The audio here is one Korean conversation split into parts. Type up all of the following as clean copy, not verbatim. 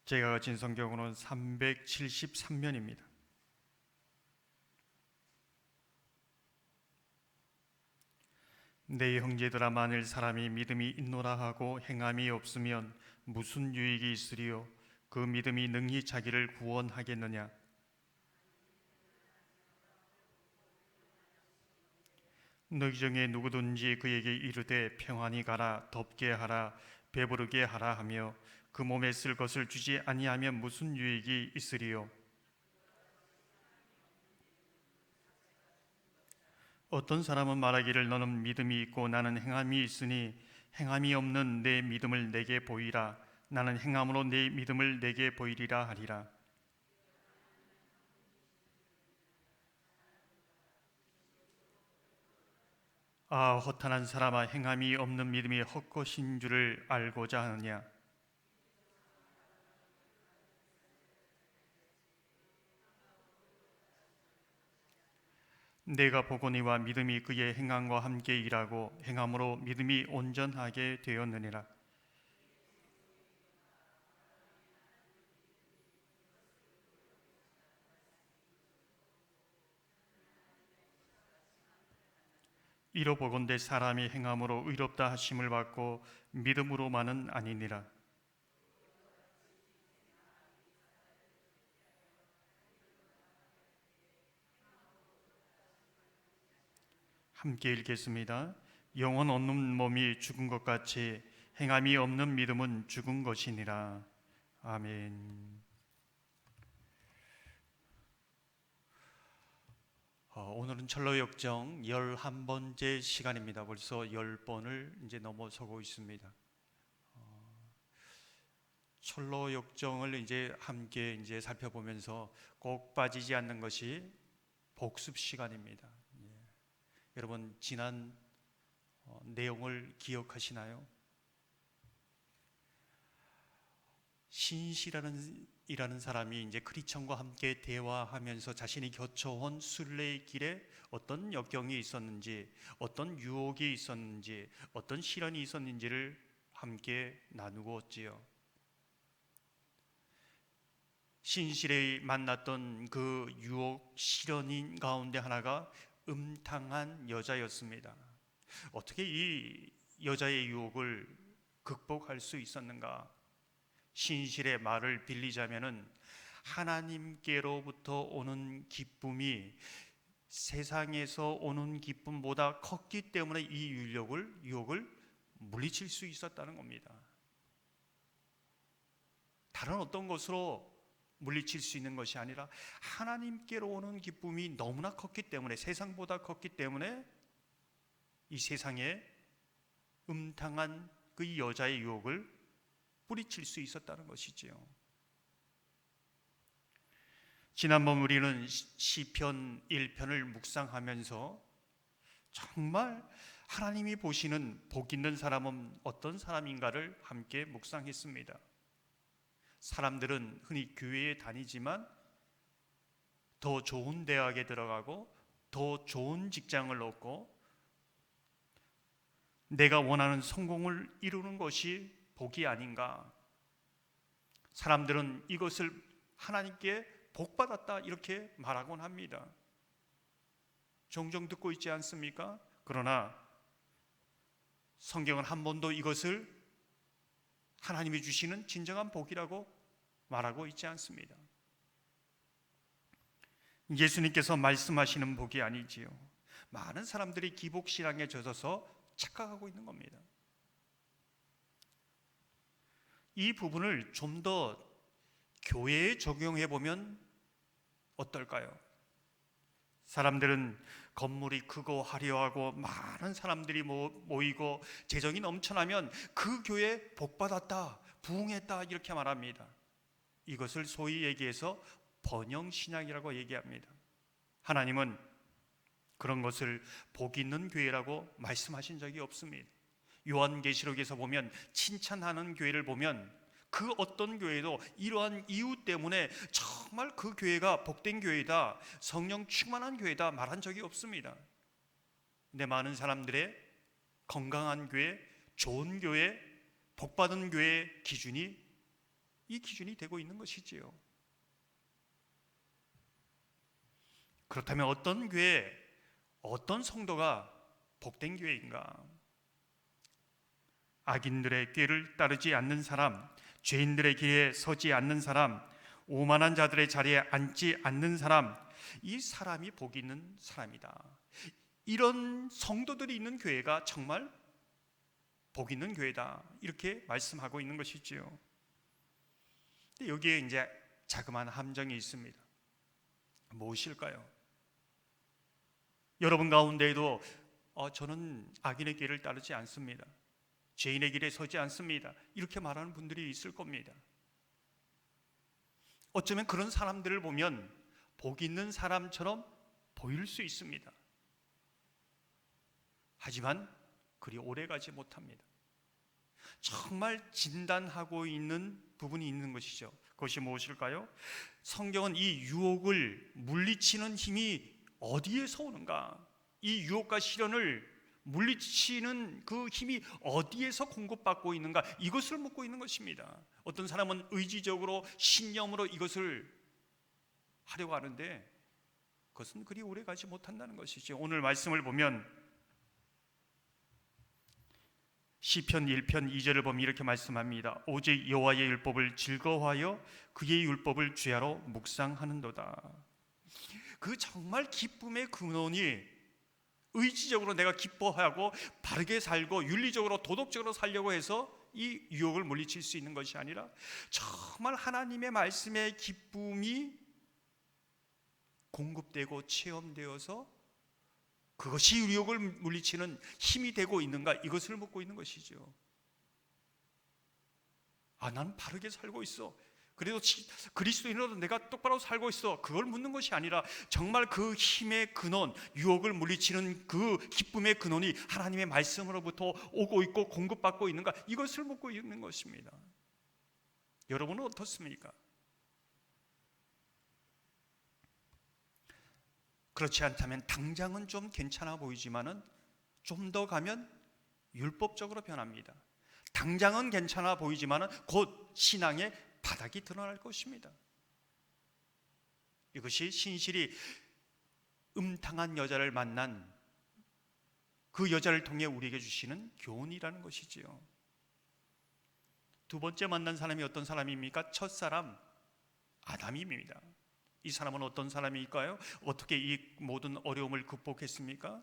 제가 가진 성경으로는 373면입니다. 내 형제들아, 만일 사람이 믿음이 있노라 하고 행함이 없으면 무슨 유익이 있으리요? 그 믿음이 능히 자기를 구원하겠느냐? 너희 중에 누구든지 그에게 이르되 평안히 가라, 덥게 하라, 배부르게 하라 하며 그 몸에 쓸 것을 주지 아니하면 무슨 유익이 있으리요? 어떤 사람은 말하기를 너는 믿음이 있고 나는 행함이 있으니 행함이 없는 내 믿음을 내게 보이라. 나는 행함으로 내 믿음을 내게 보이리라 하리라. 아, 허탄한 사람아, 행함이 없는 믿음이 헛것인 줄을 알고자 하느냐? 내가 보거니와 믿음이 그의 행함과 함께 일하고 행함으로 믿음이 온전하게 되었느니라. 이로 보건대 사람이 행함으로 의롭다 하심을 받고 믿음으로만은 아니니라. 함께 읽겠습니다. 영혼 없는 몸이 죽은 것 같이 행함이 없는 믿음은 죽은 것이니라. 아멘. 오늘은 철로역정 11번째 시간입니다. 벌써 10번을 이제 넘어서고 있습니다. 철로역정을 이제 함께 이제 살펴보면서 꼭 빠지지 않는 것이 복습 시간입니다. 여러분, 지난 내용을 기억하시나요? 신실이라는 사람이 이제 크리스천과 함께 대화하면서 자신이 거쳐온 순례의 길에 어떤 역경이 있었는지, 어떤 유혹이 있었는지, 어떤 시련이 있었는지를 함께 나누었지요. 신실이 만났던 그 유혹, 시련인 가운데 하나가 음탕한 여자였습니다. 어떻게 이 여자의 유혹을 극복할 수 있었는가? 신실의 말을 빌리자면은 하나님께로부터 오는 기쁨이 세상에서 오는 기쁨보다 컸기 때문에 이 유혹을 물리칠 수 있었다는 겁니다. 다른 어떤 것으로 물리칠 수 있는 것이 아니라 하나님께로 오는 기쁨이 너무나 컸기 때문에, 세상보다 컸기 때문에 이 세상에 음탕한 그 여자의 유혹을 뿌리칠 수 있었다는 것이지요. 지난번 우리는 시편 1편을 묵상하면서 정말 하나님이 보시는 복 있는 사람은 어떤 사람인가를 함께 묵상했습니다. 사람들은 흔히 교회에 다니지만 더 좋은 대학에 들어가고 더 좋은 직장을 얻고 내가 원하는 성공을 이루는 것이 복이 아닌가? 사람들은 이것을 하나님께 복받았다 이렇게 말하곤 합니다. 종종 듣고 있지 않습니까? 그러나 성경은 한 번도 이것을 하나님이 주시는 진정한 복이라고 말하고 있지 않습니다. 예수님께서 말씀하시는 복이 아니지요. 많은 사람들이 기복신앙에 젖어서 착각하고 있는 겁니다. 이 부분을 좀 더 교회에 적용해 보면 어떨까요? 사람들은 건물이 크고 화려하고 많은 사람들이 모이고 재정이 넘쳐나면 그 교회 복받았다, 부흥했다 이렇게 말합니다. 이것을 소위 얘기해서 번영신앙이라고 얘기합니다. 하나님은 그런 것을 복 있는 교회라고 말씀하신 적이 없습니다. 요한계시록에서 보면 칭찬하는 교회를 보면 그 어떤 교회도 이러한 이유 때문에 정말 그 교회가 복된 교회다, 성령 충만한 교회다 말한 적이 없습니다. 근데 많은 사람들의 건강한 교회, 좋은 교회, 복받은 교회의 기준이 이 기준이 되고 있는 것이지요. 그렇다면 어떤 교회, 어떤 성도가 복된 교회인가? 악인들의 꾀를 따르지 않는 사람, 죄인들의 길에 서지 않는 사람, 오만한 자들의 자리에 앉지 않는 사람, 이 사람이 복 있는 사람이다. 이런 성도들이 있는 교회가 정말 복 있는 교회다, 이렇게 말씀하고 있는 것이지요. 근데 여기에 이제 자그마한 함정이 있습니다. 무엇일까요? 여러분 가운데에도 저는 악인의 길을 따르지 않습니다, 죄인의 길에 서지 않습니다, 이렇게 말하는 분들이 있을 겁니다. 어쩌면 그런 사람들을 보면 복 있는 사람처럼 보일 수 있습니다. 하지만 그리 오래가지 못합니다. 정말 진단하고 있는 부분이 있는 것이죠. 그것이 무엇일까요? 성경은 이 유혹을 물리치는 힘이 어디에서 오는가, 이 유혹과 시련을 물리치는 그 힘이 어디에서 공급받고 있는가, 이것을 묻고 있는 것입니다. 어떤 사람은 의지적으로 신념으로 이것을 하려고 하는데 그것은 그리 오래 가지 못한다는 것이죠. 오늘 말씀을 보면 시편 1편 2절을 보면 이렇게 말씀합니다. 오직 여호와의 율법을 즐거워하여 그의 율법을 죄하러 묵상하는도다. 그 정말 기쁨의 근원이 의지적으로 내가 기뻐하고 바르게 살고 윤리적으로 도덕적으로 살려고 해서 이 유혹을 물리칠 수 있는 것이 아니라 정말 하나님의 말씀의 기쁨이 공급되고 체험되어서 그것이 유혹을 물리치는 힘이 되고 있는가, 이것을 묻고 있는 것이죠. 나는 바르게 살고 있어, 그래도 그리스도인으로 내가 똑바로 살고 있어, 그걸 묻는 것이 아니라 정말 그 힘의 근원, 유혹을 물리치는 그 기쁨의 근원이 하나님의 말씀으로부터 오고 있고 공급받고 있는가, 이것을 묻고 있는 것입니다. 여러분은 어떻습니까? 그렇지 않다면 당장은 좀 괜찮아 보이지만은 좀 더 가면 율법적으로 변합니다. 당장은 괜찮아 보이지만은 곧 신앙의 바닥이 드러날 것입니다. 이것이 신실이 음탕한 여자를 만난 그 여자를 통해 우리에게 주시는 교훈이라는 것이지요. 두 번째 만난 사람이 어떤 사람입니까? 첫사람 아담입니다. 이 사람은 어떤 사람일까요? 어떻게 이 모든 어려움을 극복했습니까?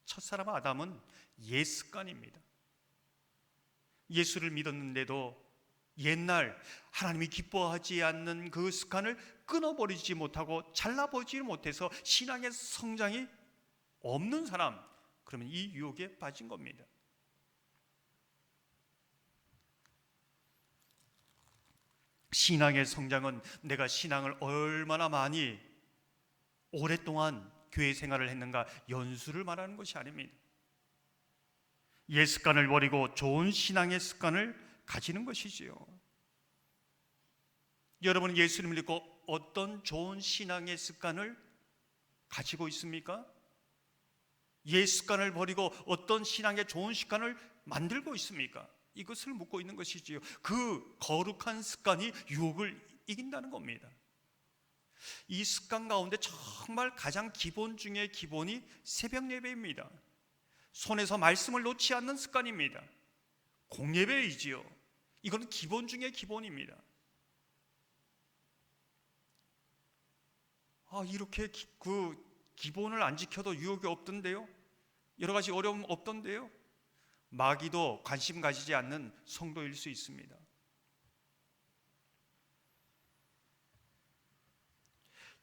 첫사람 아담은 옛 습관입니다. 예수를 믿었는데도 옛날 하나님이 기뻐하지 않는 그 습관을 끊어버리지 못하고 잘라버리지 못해서 신앙의 성장이 없는 사람, 그러면 이 유혹에 빠진 겁니다. 신앙의 성장은 내가 신앙을 얼마나 많이 오랫동안 교회 생활을 했는가, 연수를 말하는 것이 아닙니다. 옛 습관을 버리고 좋은 신앙의 습관을 가지는 것이지요. 여러분 예수님을 믿고 어떤 좋은 신앙의 습관을 가지고 있습니까? 옛 습관을 버리고 어떤 신앙의 좋은 습관을 만들고 있습니까? 이것을 묻고 있는 것이지요. 그 거룩한 습관이 유혹을 이긴다는 겁니다. 이 습관 가운데 정말 가장 기본 중에 기본이 새벽 예배입니다. 손에서 말씀을 놓지 않는 습관입니다. 공예배이지요. 이건 기본 중에 기본입니다. 이렇게 그 기본을 안 지켜도 유혹이 없던데요? 여러 가지 어려움 없던데요? 마귀도 관심 가지지 않는 성도일 수 있습니다.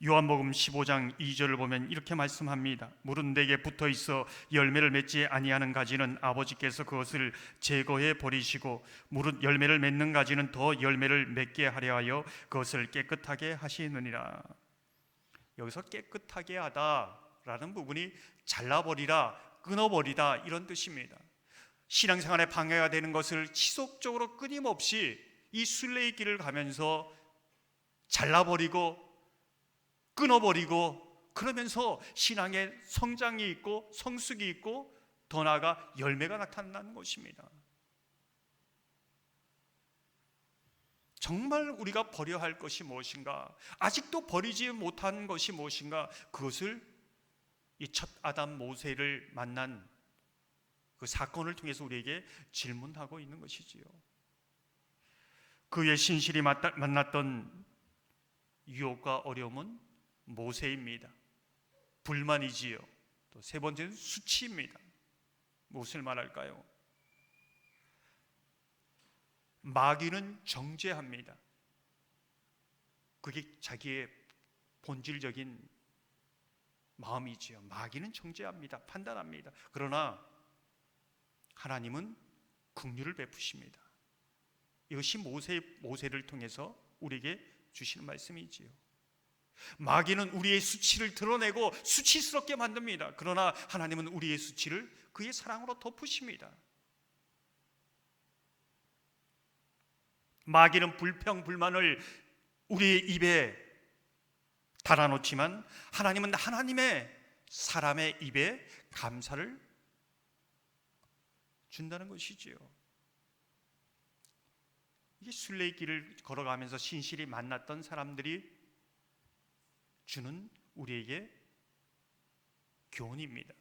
요한복음 15장 2절을 보면 이렇게 말씀합니다. 물은 내게 붙어 있어 열매를 맺지 아니하는 가지는 아버지께서 그것을 제거해 버리시고 물은 열매를 맺는 가지는 더 열매를 맺게 하려 하여 그것을 깨끗하게 하시느니라. 여기서 깨끗하게 하다라는 부분이 잘라버리라, 끊어버리다, 이런 뜻입니다. 신앙생활에 방해가 되는 것을 지속적으로 끊임없이 이 순례의 길을 가면서 잘라버리고 끊어버리고, 그러면서 신앙의 성장이 있고 성숙이 있고 더 나아가 열매가 나타나는 것입니다. 정말 우리가 버려야 할 것이 무엇인가? 아직도 버리지 못한 것이 무엇인가? 그것을 이 첫 아담 모세를 만난 그 사건을 통해서 우리에게 질문하고 있는 것이지요. 그의 신실히 만났던 유혹과 어려움은 모세입니다. 불만이지요. 또 세 번째는 수치입니다. 무엇을 말할까요? 마귀는 정죄합니다. 그게 자기의 본질적인 마음이지요. 마귀는 정죄합니다. 판단합니다. 그러나 하나님은 긍휼을 베푸십니다. 이것이 모세를 통해서 우리에게 주시는 말씀이지요. 마귀는 우리의 수치를 드러내고 수치스럽게 만듭니다. 그러나 하나님은 우리의 수치를 그의 사랑으로 덮으십니다. 마귀는 불평, 불만을 우리의 입에 달아놓지만 하나님은 하나님의 사람의 입에 감사를 준다는 것이지요. 이게 순례길을 걸어가면서 신실히 만났던 사람들이 주는 우리에게 교훈입니다.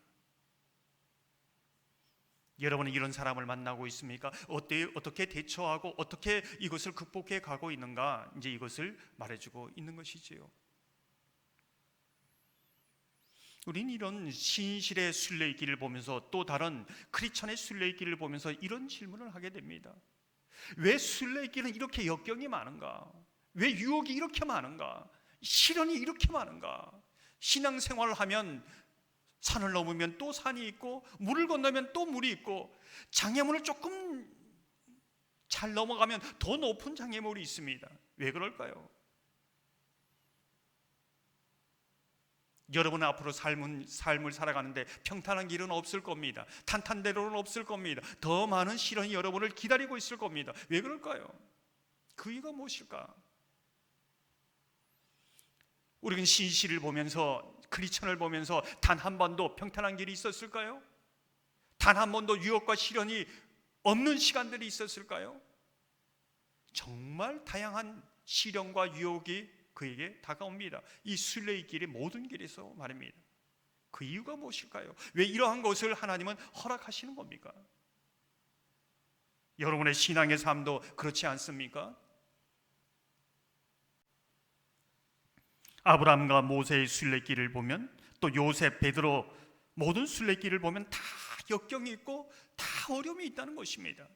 여러분은 이런 사람을 만나고 있습니까? 어떻게 대처하고 어떻게 이것을 극복해 가고 있는가? 이제 이것을 말해주고 있는 것이지요. 우린 이런 신실의 순례의 길을 보면서 또 다른 크리스천의 순례의 길을 보면서 이런 질문을 하게 됩니다. 왜 순례의 길은 이렇게 역경이 많은가? 왜 유혹이 이렇게 많은가? 시련이 이렇게 많은가? 신앙생활을 하면 산을 넘으면 또 산이 있고 물을 건너면 또 물이 있고 장애물을 조금 잘 넘어가면 더 높은 장애물이 있습니다. 왜 그럴까요? 여러분 앞으로 삶을 살아가는데 평탄한 길은 없을 겁니다. 탄탄대로는 없을 겁니다. 더 많은 시련이 여러분을 기다리고 있을 겁니다. 왜 그럴까요? 그 이유가 무엇일까? 우리는 신실을 보면서 크리스천을 보면서 단 한 번도 평탄한 길이 있었을까요? 단 한 번도 유혹과 시련이 없는 시간들이 있었을까요? 정말 다양한 시련과 유혹이 그에게 다가옵니다. 이 순례의 길의 모든 길에서 말입니다. 그 이유가 무엇일까요? 왜 이러한 것을 하나님은 허락하시는 겁니까? 여러분의 신앙의 삶도 그렇지 않습니까? 아브라함과 모세의 순례길을 보면 또 요셉, 베드로 모든 순례길을 보면 다 역경이 있고 다 어려움이 있다는 것입니다.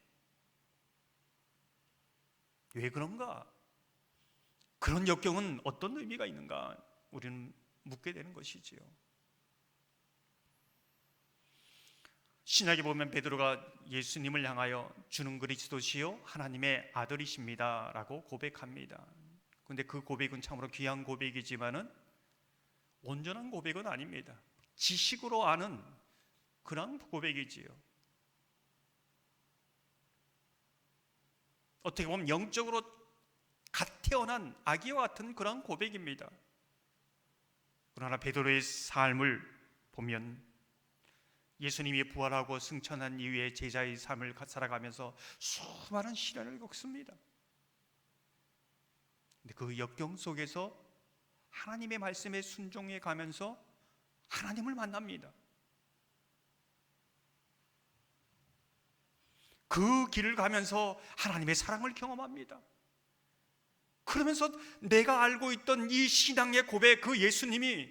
왜 그런가? 그런 역경은 어떤 의미가 있는가? 우리는 묻게 되는 것이지요. 신약에 보면 베드로가 예수님을 향하여 주는 그리스도시요 하나님의 아들이십니다 라고 고백합니다. 그런데 그 고백은 참으로 귀한 고백이지만은 온전한 고백은 아닙니다. 지식으로 아는 그런 고백이지요. 어떻게 보면 영적으로 갓 태어난 아기와 같은 그런 고백입니다. 그러나 베드로의 삶을 보면 예수님이 부활하고 승천한 이후에 제자의 삶을 살아가면서 수많은 시련을 겪습니다. 근데 그 역경 속에서 하나님의 말씀에 순종해 가면서 하나님을 만납니다. 그 길을 가면서 하나님의 사랑을 경험합니다. 그러면서 내가 알고 있던 이 신앙의 고백, 그 예수님이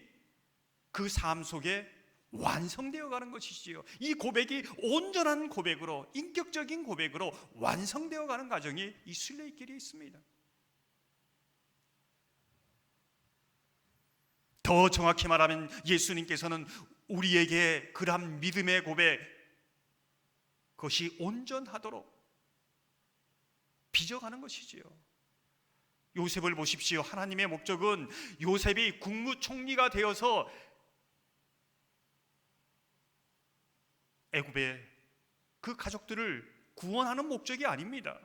그 삶 속에 완성되어 가는 것이지요. 이 고백이 온전한 고백으로, 인격적인 고백으로 완성되어 가는 과정이 이 순례의 길에 있습니다. 더 정확히 말하면 예수님께서는 우리에게 그러한 믿음의 고백, 그것이 온전하도록 빚어가는 것이지요. 요셉을 보십시오. 하나님의 목적은 요셉이 국무총리가 되어서 애굽의 그 가족들을 구원하는 목적이 아닙니다.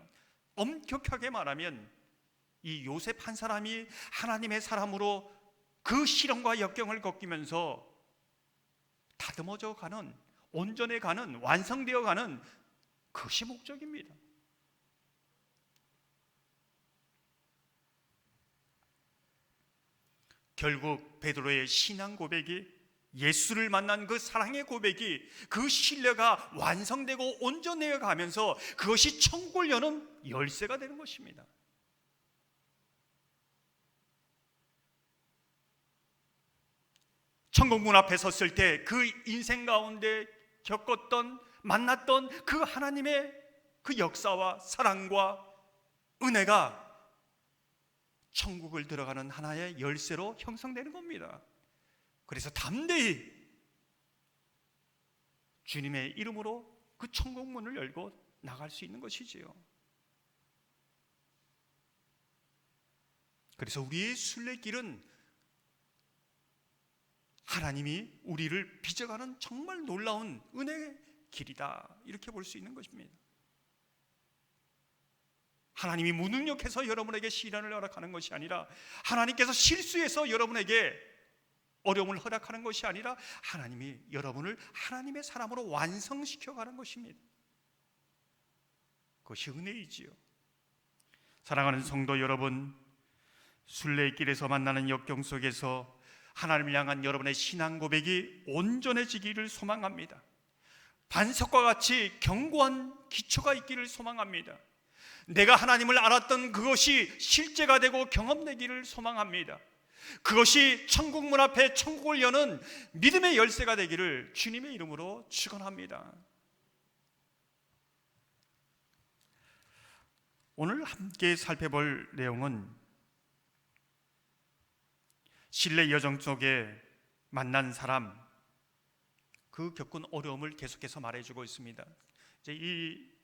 엄격하게 말하면 이 요셉 한 사람이 하나님의 사람으로 그 시련과 역경을 겪으면서 다듬어져 가는, 온전해 가는, 완성되어 가는 그것이 목적입니다. 결국 베드로의 신앙 고백이, 예수를 만난 그 사랑의 고백이, 그 신뢰가 완성되고 온전해져 가면서 그것이 천국을 여는 열쇠가 되는 것입니다. 천국 문 앞에 섰을 때 그 인생 가운데 겪었던, 만났던 그 하나님의 그 역사와 사랑과 은혜가 천국을 들어가는 하나의 열쇠로 형성되는 겁니다. 그래서 담대히 주님의 이름으로 그 천국 문을 열고 나갈 수 있는 것이지요. 그래서 우리의 순례길은 하나님이 우리를 빚어가는 정말 놀라운 은혜의 길이다, 이렇게 볼 수 있는 것입니다. 하나님이 무능력해서 여러분에게 시련을 허락하는 것이 아니라, 하나님께서 실수해서 여러분에게 어려움을 허락하는 것이 아니라, 하나님이 여러분을 하나님의 사람으로 완성시켜가는 것입니다. 그것이 은혜이지요. 사랑하는 성도 여러분, 순례의 길에서 만나는 역경 속에서 하나님을 향한 여러분의 신앙 고백이 온전해지기를 소망합니다. 반석과 같이 견고한 기초가 있기를 소망합니다. 내가 하나님을 알았던 그것이 실제가 되고 경험되기를 소망합니다. 그것이 천국 문 앞에 천국을 여는 믿음의 열쇠가 되기를 주님의 이름으로 축원합니다. 오늘 함께 살펴볼 내용은 신뢰 여정 속에 만난 사람, 그 겪은 어려움을 계속해서 말해주고 있습니다. 이제 이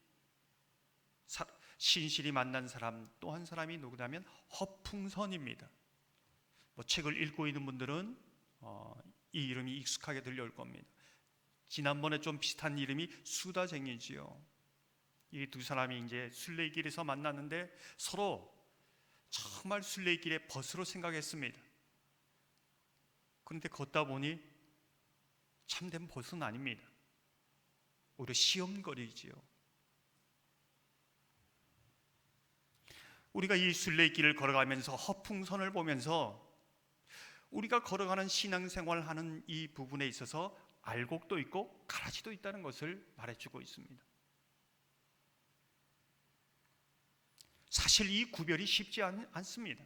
신실이 만난 사람 또 한 사람이 누구냐면 허풍선입니다. 책을 읽고 있는 분들은 이 이름이 익숙하게 들려올 겁니다. 지난번에 좀 비슷한 이름이 수다쟁이지요. 이 두 사람이 이제 순례의 길에서 만났는데 서로 정말 순례의 길의 벗으로 생각했습니다. 그런데 걷다 보니 참된 벗은 아닙니다. 오히려 시험거리지요. 우리가 이 순례의 길을 걸어가면서 허풍선을 보면서 우리가 걸어가는 신앙생활을 하는 이 부분에 있어서 알곡도 있고 가라지도 있다는 것을 말해주고 있습니다. 사실 이 구별이 쉽지 않습니다.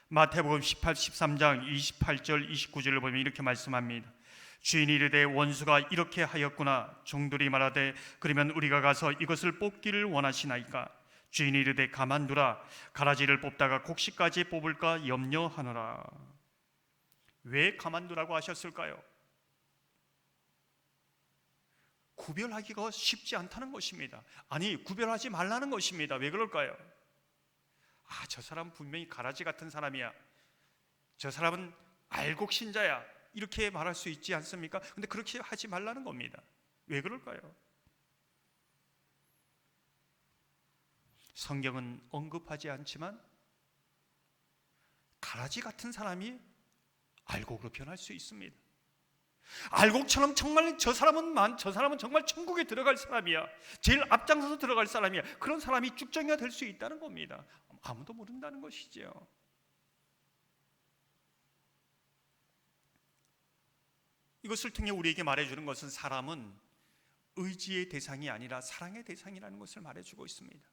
마태복음 13장 28절 29절을 보면 이렇게 말씀합니다. 주인이 이르되 원수가 이렇게 하였구나. 종들이 말하되 그러면 우리가 가서 이것을 뽑기를 원하시나이까. 주인이 이르되 가만두라. 가라지를 뽑다가 곡식까지 뽑을까 염려하노라. 왜 가만두라고 하셨을까요? 구별하기가 쉽지 않다는 것입니다. 아니, 구별하지 말라는 것입니다. 왜 그럴까요? 저 사람 분명히 가라지 같은 사람이야, 저 사람은 알곡 신자야, 이렇게 말할 수 있지 않습니까? 근데 그렇게 하지 말라는 겁니다. 왜 그럴까요? 성경은 언급하지 않지만 가라지 같은 사람이 알곡으로 변할 수 있습니다. 알곡처럼 정말 저 사람은 정말 천국에 들어갈 사람이야, 제일 앞장서서 들어갈 사람이야, 그런 사람이 쭉정이가 될 수 있다는 겁니다. 아무도 모른다는 것이죠. 이것을 통해 우리에게 말해주는 것은 사람은 의지의 대상이 아니라 사랑의 대상이라는 것을 말해주고 있습니다.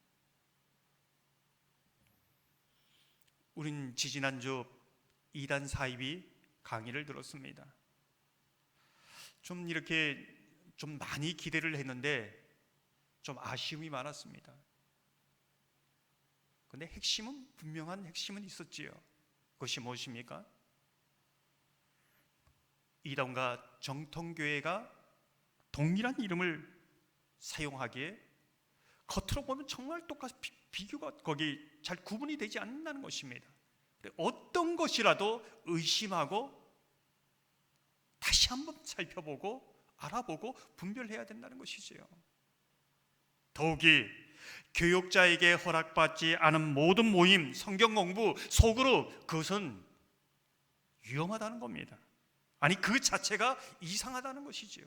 우린 지지난주 이단 사이비 강의를 들었습니다. 좀 많이 기대를 했는데 좀 아쉬움이 많았습니다. 그런데 분명한 핵심은 있었지요. 그것이 무엇입니까? 이단과 정통교회가 동일한 이름을 사용하기에 겉으로 보면 정말 똑같이 비교가 거기 잘 구분이 되지 않는다는 것입니다. 어떤 것이라도 의심하고 다시 한번 살펴보고 알아보고 분별해야 된다는 것이지요. 더욱이 교육자에게 허락받지 않은 모든 모임, 성경 공부, 소그룹, 그것은 위험하다는 겁니다. 아니, 그 자체가 이상하다는 것이지요.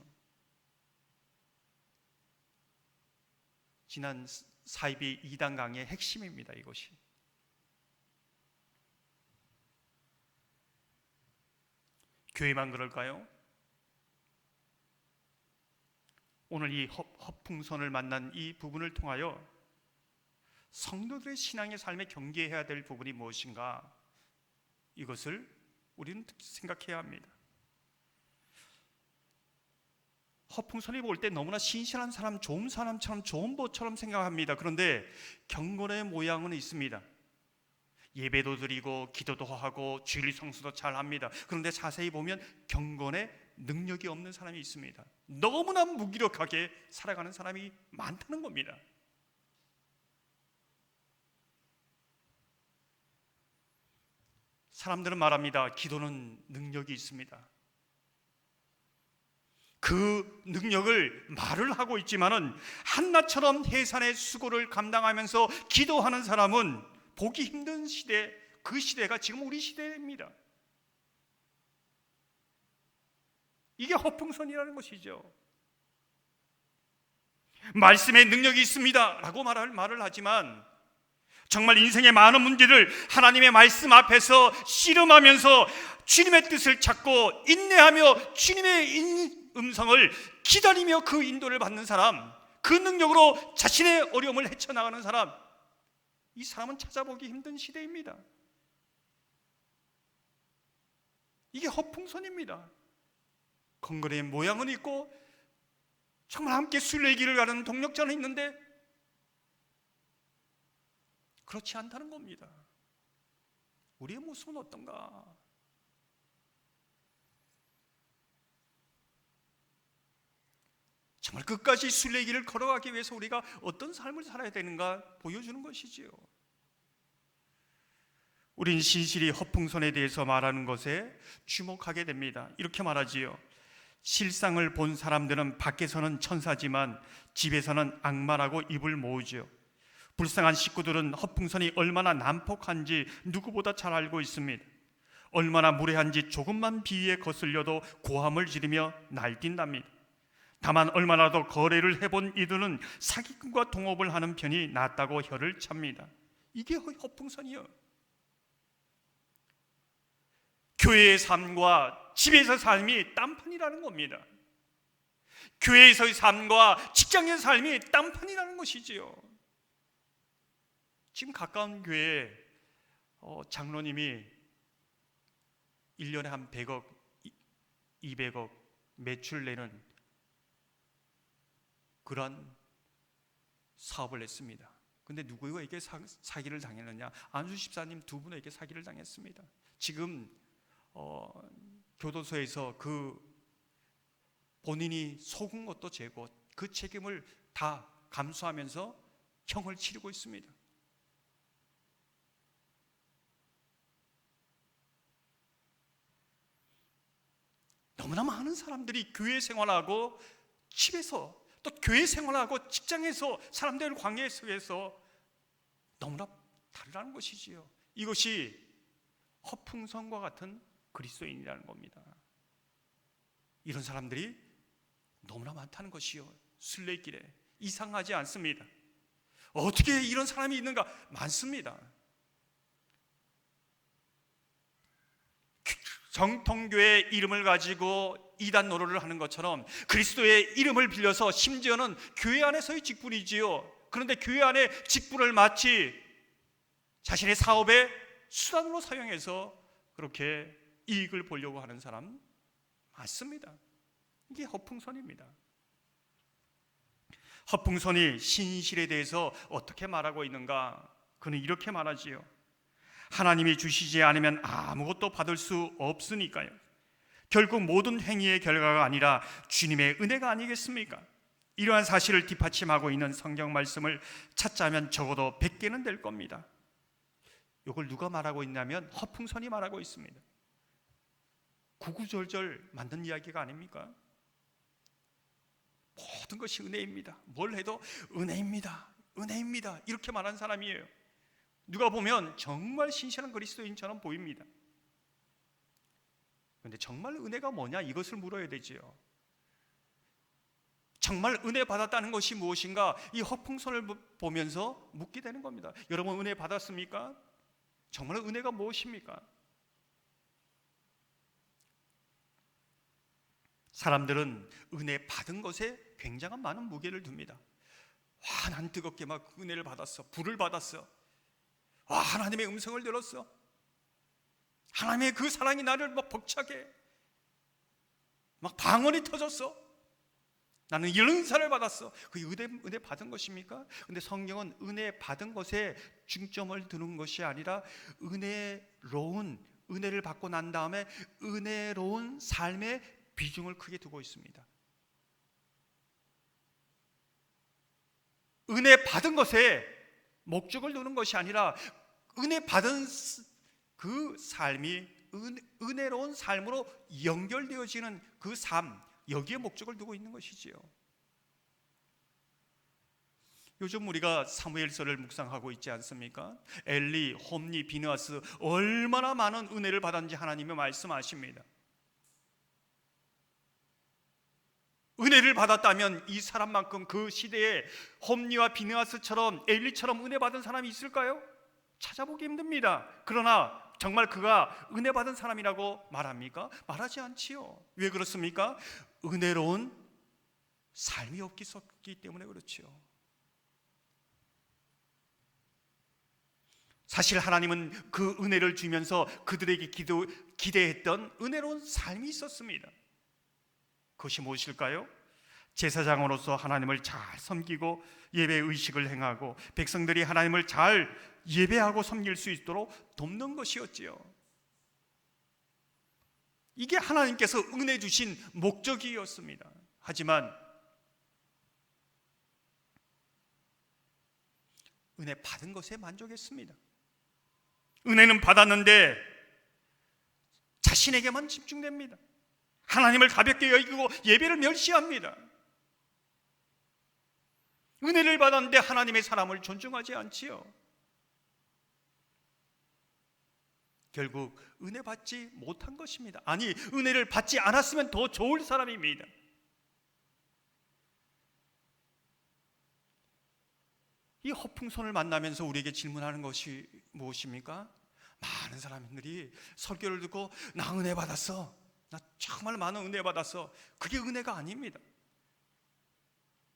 지난 사이비 2단 강의의 핵심입니다. 이것이 교회만 그럴까요? 오늘 이 허풍선을 만난 이 부분을 통하여 성도들의 신앙의 삶에 경계해야 될 부분이 무엇인가, 이것을 우리는 생각해야 합니다. 허풍선이 볼 때 너무나 신실한 사람, 좋은 사람처럼, 좋은 보처럼 생각합니다. 그런데 경건의 모양은 있습니다. 예배도 드리고 기도도 하고 주일 성수도 잘 합니다. 그런데 자세히 보면 경건의 능력이 없는 사람이 있습니다. 너무나 무기력하게 살아가는 사람이 많다는 겁니다. 사람들은 말합니다. 기도는 능력이 있습니다. 그 능력을 말을 하고 있지만은 한나처럼 해산의 수고를 감당하면서 기도하는 사람은 보기 힘든 시대, 그 시대가 지금 우리 시대입니다. 이게 허풍선이라는 것이죠. 말씀에 능력이 있습니다 라고 말을 하지만 정말 인생의 많은 문제를 하나님의 말씀 앞에서 씨름하면서 주님의 뜻을 찾고 인내하며 주님의 음성을 기다리며 그 인도를 받는 사람, 그 능력으로 자신의 어려움을 헤쳐나가는 사람, 이 사람은 찾아보기 힘든 시대입니다. 이게 허풍선입니다. 건건의 모양은 있고 정말 함께 순례의 길을 가는 동력자는 있는데 그렇지 않다는 겁니다. 우리의 모습은 어떤가? 정말 끝까지 순례의 길을 걸어가기 위해서 우리가 어떤 삶을 살아야 되는가 보여주는 것이지요. 우린 신실히 허풍선에 대해서 말하는 것에 주목하게 됩니다. 이렇게 말하지요. 실상을 본 사람들은 밖에서는 천사지만 집에서는 악마라고 입을 모으지요. 불쌍한 식구들은 허풍선이 얼마나 난폭한지 누구보다 잘 알고 있습니다. 얼마나 무례한지 조금만 비위에 거슬려도 고함을 지르며 날뛴답니다. 다만 얼마나 더 거래를 해본 이들은 사기꾼과 동업을 하는 편이 낫다고 혀를 찹니다. 이게 허풍선이요. 교회의 삶과 집에서 삶이 딴판이라는 겁니다. 교회에서의 삶과 직장의 삶이 딴판이라는 것이지요. 지금 가까운 교회에 장로님이 1년에 한 100억, 200억 매출 내는 그런 사업을 했습니다. 근데 누구에게 사기를 당했느냐? 안수 집사님 두 분에게 사기를 당했습니다. 지금 교도소에서 그 본인이 속은 것도 재고 그 책임을 다 감수하면서 형을 치르고 있습니다. 너무나 많은 사람들이 교회 생활하고 집에서 또 교회 생활하고 직장에서 사람들 관계 속에서 너무나 다르다는 것이지요. 이것이 허풍선과 같은 그리스도인이라는 겁니다. 이런 사람들이 너무나 많다는 것이요. 순례길에 이상하지 않습니다. 어떻게 이런 사람이 있는가? 많습니다. 정통교회의 이름을 가지고 이단 노릇을 하는 것처럼 그리스도의 이름을 빌려서 심지어는 교회 안에서의 직분이지요. 그런데 교회 안에 직분을 마치 자신의 사업의 수단으로 사용해서 그렇게 이익을 보려고 하는 사람 많습니다. 이게 허풍선입니다. 허풍선이 신실에 대해서 어떻게 말하고 있는가? 그는 이렇게 말하지요. 하나님이 주시지 않으면 아무것도 받을 수 없으니까요. 결국 모든 행위의 결과가 아니라 주님의 은혜가 아니겠습니까? 이러한 사실을 뒷받침하고 있는 성경 말씀을 찾자면 적어도 100개는 될 겁니다. 이걸 누가 말하고 있냐면 허풍선이 말하고 있습니다. 구구절절 만든 이야기가 아닙니까? 모든 것이 은혜입니다. 뭘 해도 은혜입니다. 은혜입니다. 이렇게 말하는 사람이에요. 누가 보면 정말 신실한 그리스도인처럼 보입니다. 그런데 정말 은혜가 뭐냐? 이것을 물어야 되지요. 정말 은혜 받았다는 것이 무엇인가? 이 허풍선을 보면서 묻게 되는 겁니다. 여러분 은혜 받았습니까? 정말 은혜가 무엇입니까? 사람들은 은혜 받은 것에 굉장한 많은 무게를 둡니다. 와, 난 뜨겁게 막 은혜를 받았어. 불을 받았어. 와, 하나님의 음성을 들었어. 하나님의 그 사랑이 나를 막 벅차게 막 방언이 터졌어. 나는 이런 은사를 받았어. 그 은혜 받은 것입니까? 근데 성경은 은혜 받은 것에 중점을 두는 것이 아니라 은혜를 받고 난 다음에 은혜로운 삶의 비중을 크게 두고 있습니다. 은혜 받은 것에 목적을 두는 것이 아니라 은혜 받은 그 삶이 은혜로운 삶으로 연결되어지는 그 삶, 여기에 목적을 두고 있는 것이지요. 요즘 우리가 사무엘서를 묵상하고 있지 않습니까? 엘리, 홈리, 비느하스 얼마나 많은 은혜를 받았는지 하나님이 말씀하십니다. 은혜를 받았다면 이 사람만큼 그 시대에 홈리와 비느하스처럼 엘리처럼 은혜 받은 사람이 있을까요? 찾아보기 힘듭니다. 그러나 정말 그가 은혜 받은 사람이라고 말합니까? 말하지 않지요. 왜 그렇습니까? 은혜로운 삶이 없기 때문에 그렇지요. 사실 하나님은 그 은혜를 주면서 그들에게 기대했던 은혜로운 삶이 있었습니다. 그것이 무엇일까요? 제사장으로서 하나님을 잘 섬기고 예배 의식을 행하고 백성들이 하나님을 잘 예배하고 섬길 수 있도록 돕는 것이었지요. 이게 하나님께서 은혜 주신 목적이었습니다. 하지만 은혜 받은 것에 만족했습니다. 은혜는 받았는데 자신에게만 집중됩니다. 하나님을 가볍게 여기고 예배를 멸시합니다. 은혜를 받았는데 하나님의 사람을 존중하지 않지요. 결국 은혜 받지 못한 것입니다. 아니, 은혜를 받지 않았으면 더 좋을 사람입니다. 이 허풍손을 만나면서 우리에게 질문하는 것이 무엇입니까? 많은 사람들이 설교를 듣고 나 은혜 받았어. 나 정말 많은 은혜 받았어. 그게 은혜가 아닙니다.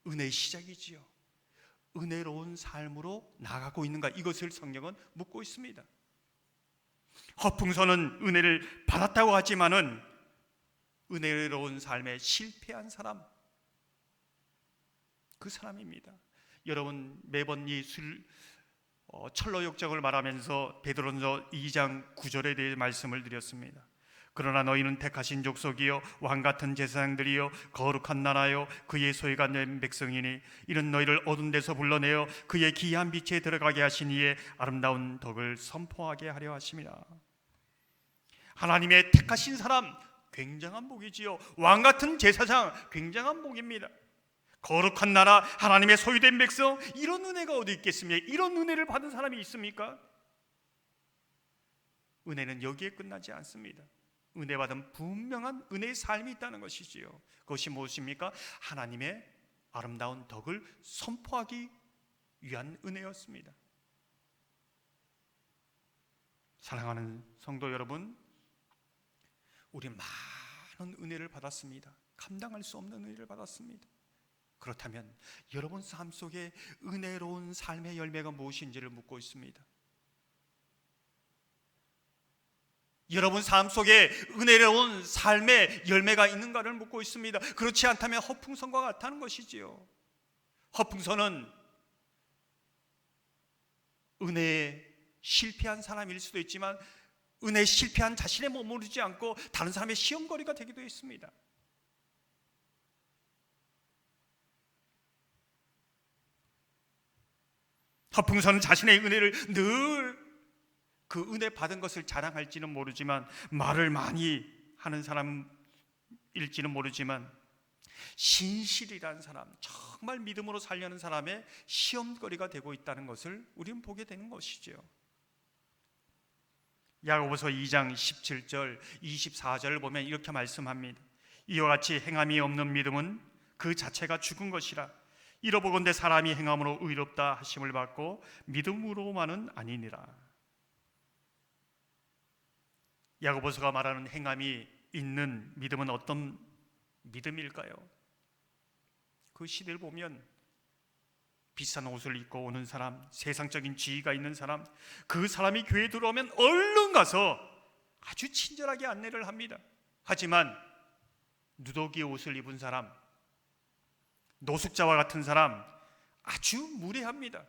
은혜의 시작이지요. 은혜로운 삶으로 나가고 있는가, 이것을 성경은 묻고 있습니다. 허풍손은 은혜를 받았다고 하지만은 은혜로운 삶에 실패한 사람, 그 사람입니다. 여러분, 매번 이 철로 역정을 말하면서 베드로전서 2장 9절에 대해 말씀을 드렸습니다. 그러나 너희는 택하신 족속이요 왕 같은 제사장들이요 거룩한 나라요 그의 소유가 된 백성이니 이는 너희를 어두운 데서 불러내어 그의 기이한 빛에 들어가게 하신 이의 아름다운 덕을 선포하게 하려 하심이라. 하나님의 택하신 사람, 굉장한 복이지요. 왕 같은 제사장, 굉장한 복입니다. 거룩한 나라, 하나님의 소유된 백성, 이런 은혜가 어디 있겠습니까? 이런 은혜를 받은 사람이 있습니까? 은혜는 여기에 끝나지 않습니다. 은혜 받은 분명한 은혜의 삶이 있다는 것이지요. 그것이 무엇입니까? 하나님의 아름다운 덕을 선포하기 위한 은혜였습니다. 사랑하는 성도 여러분, 우리 많은 은혜를 받았습니다. 감당할 수 없는 은혜를 받았습니다. 그렇다면 여러분 삶 속에 은혜로운 삶의 열매가 무엇인지를 묻고 있습니다. 여러분 삶 속에 은혜로운 삶의 열매가 있는가를 묻고 있습니다. 그렇지 않다면 허풍선과 같다는 것이지요. 허풍선은 은혜에 실패한 사람일 수도 있지만 은혜에 실패한 자신에 머무르지 않고 다른 사람의 시험거리가 되기도 했습니다. 허풍선은 자신의 은혜를 늘 그 은혜 받은 것을 자랑할지는 모르지만, 말을 많이 하는 사람일지는 모르지만, 신실이라는 사람, 정말 믿음으로 살려는 사람의 시험거리가 되고 있다는 것을 우리는 보게 되는 것이죠. 야고보서 2장 17절 24절을 보면 이렇게 말씀합니다. 이와 같이 행함이 없는 믿음은 그 자체가 죽은 것이라. 이러보건대 사람이 행함으로 의롭다 하심을 받고 믿음으로만은 아니니라. 야고보서가 말하는 행함이 있는 믿음은 어떤 믿음일까요? 그 시대를 보면 비싼 옷을 입고 오는 사람, 세상적인 지위가 있는 사람, 그 사람이 교회에 들어오면 얼른 가서 아주 친절하게 안내를 합니다. 하지만 누더기 옷을 입은 사람, 노숙자와 같은 사람 아주 무례합니다.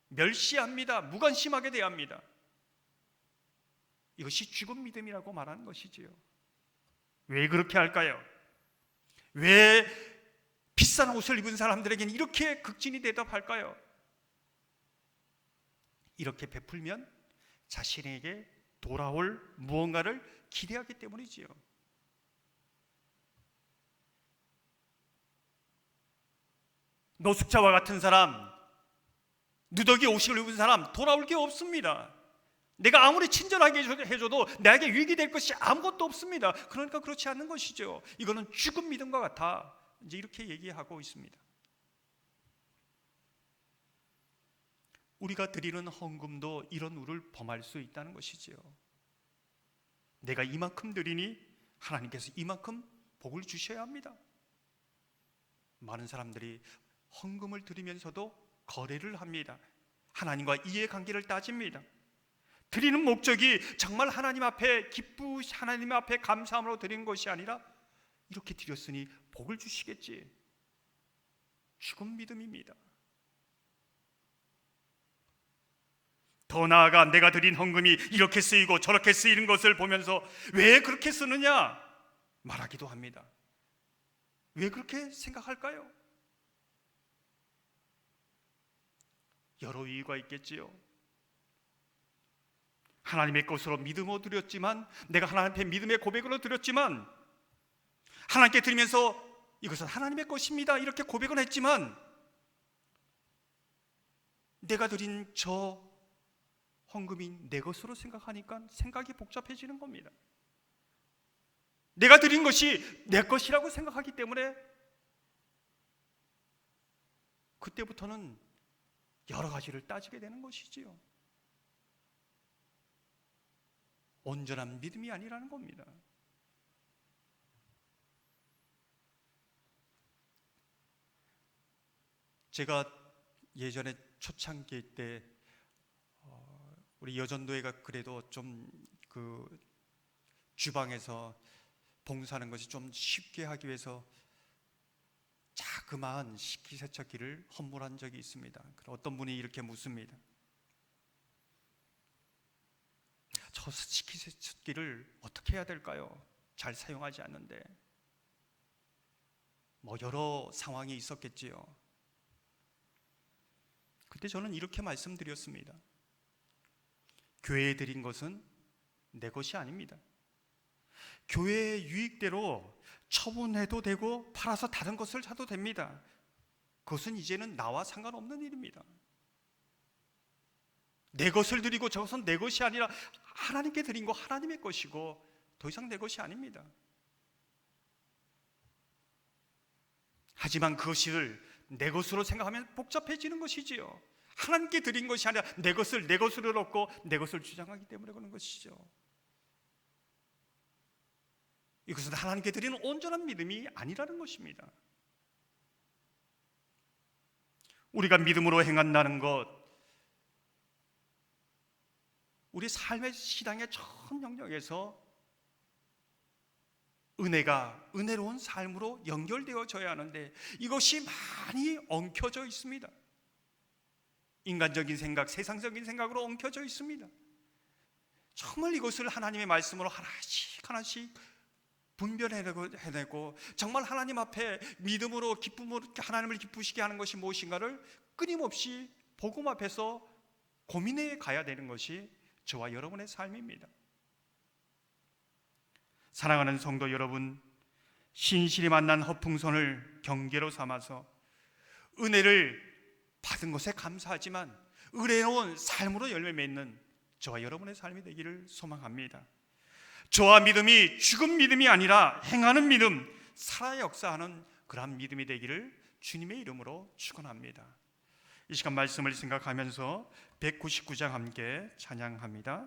멸시합니다. 무관심하게 대합니다. 이것이 죽은 믿음이라고 말하는 것이지요. 왜 그렇게 할까요? 왜 비싼 옷을 입은 사람들에게는 이렇게 극진히 대답할까요? 이렇게 베풀면 자신에게 돌아올 무언가를 기대하기 때문이지요. 노숙자와 같은 사람, 누더기 옷을 입은 사람 돌아올 게 없습니다. 내가 아무리 친절하게 해줘도 나에게 유익이 될 것이 아무것도 없습니다. 그러니까 그렇지 않는 것이죠. 이거는 죽은 믿음과 같아. 이제 이렇게 얘기하고 있습니다. 우리가 드리는 헌금도 이런 우를 범할 수 있다는 것이지요. 내가 이만큼 드리니 하나님께서 이만큼 복을 주셔야 합니다. 많은 사람들이 헌금을 드리면서도 거래를 합니다. 하나님과 이해관계를 따집니다. 드리는 목적이 정말 하나님 앞에 하나님 앞에 감사함으로 드리는 것이 아니라 이렇게 드렸으니 복을 주시겠지. 죽은 믿음입니다. 더 나아가 내가 드린 헌금이 이렇게 쓰이고 저렇게 쓰이는 것을 보면서 왜 그렇게 쓰느냐 말하기도 합니다. 왜 그렇게 생각할까요? 여러 이유가 있겠지요. 하나님의 것으로 믿음으로 드렸지만, 내가 하나님 앞에 믿음의 고백으로 드렸지만, 하나님께 드리면서 이것은 하나님의 것입니다 이렇게 고백은 했지만, 내가 드린 저 헌금이 내 것으로 생각하니까 생각이 복잡해지는 겁니다. 내가 드린 것이 내 것이라고 생각하기 때문에 그때부터는 여러 가지를 따지게 되는 것이지요. 온전한 믿음이 아니라는 겁니다. 제가 예전에 초창기 때 우리 여전도회가 그래도 좀 그 주방에서 봉사하는 것이 좀 쉽게 하기 위해서 자그마한 식기세척기를 헌물한 적이 있습니다. 어떤 분이 이렇게 묻습니다. 저 식기세척기를 어떻게 해야 될까요? 잘 사용하지 않는데. 여러 상황이 있었겠지요. 그때 저는 이렇게 말씀드렸습니다. 교회에 드린 것은 내 것이 아닙니다. 교회의 유익대로 처분해도 되고 팔아서 다른 것을 사도 됩니다. 그것은 이제는 나와 상관없는 일입니다. 내 것을 드리고 저것은 내 것이 아니라 하나님께 드린 거 하나님의 것이고 더 이상 내 것이 아닙니다. 하지만 그것을 내 것으로 생각하면 복잡해지는 것이지요. 하나님께 드린 것이 아니라 내 것을 내 것으로 놓고 내 것을 주장하기 때문에 그런 것이죠. 이것은 하나님께 드리는 온전한 믿음이 아니라는 것입니다. 우리가 믿음으로 행한다는 것, 우리 삶의 신앙의 전 영역에서 은혜가 은혜로운 삶으로 연결되어져야 하는데 이것이 많이 엉켜져 있습니다. 인간적인 생각, 세상적인 생각으로 엉켜져 있습니다. 정말 이것을 하나님의 말씀으로 하나씩 하나씩 분별해내고 정말 하나님 앞에 믿음으로 기쁨으로 하나님을 기쁘시게 하는 것이 무엇인가를 끊임없이 복음 앞에서 고민해 가야 되는 것이 저와 여러분의 삶입니다. 사랑하는 성도 여러분, 신실히 만난 허풍선을 경계로 삼아서 은혜를 받은 것에 감사하지만 의뢰로운 삶으로 열매 맺는 저와 여러분의 삶이 되기를 소망합니다. 저와 믿음이 죽은 믿음이 아니라 행하는 믿음, 살아 역사하는 그러한 믿음이 되기를 주님의 이름으로 축원합니다. 이 시간 말씀을 생각하면서 199장 함께 찬양합니다.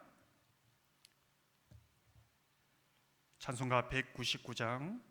찬송가 199장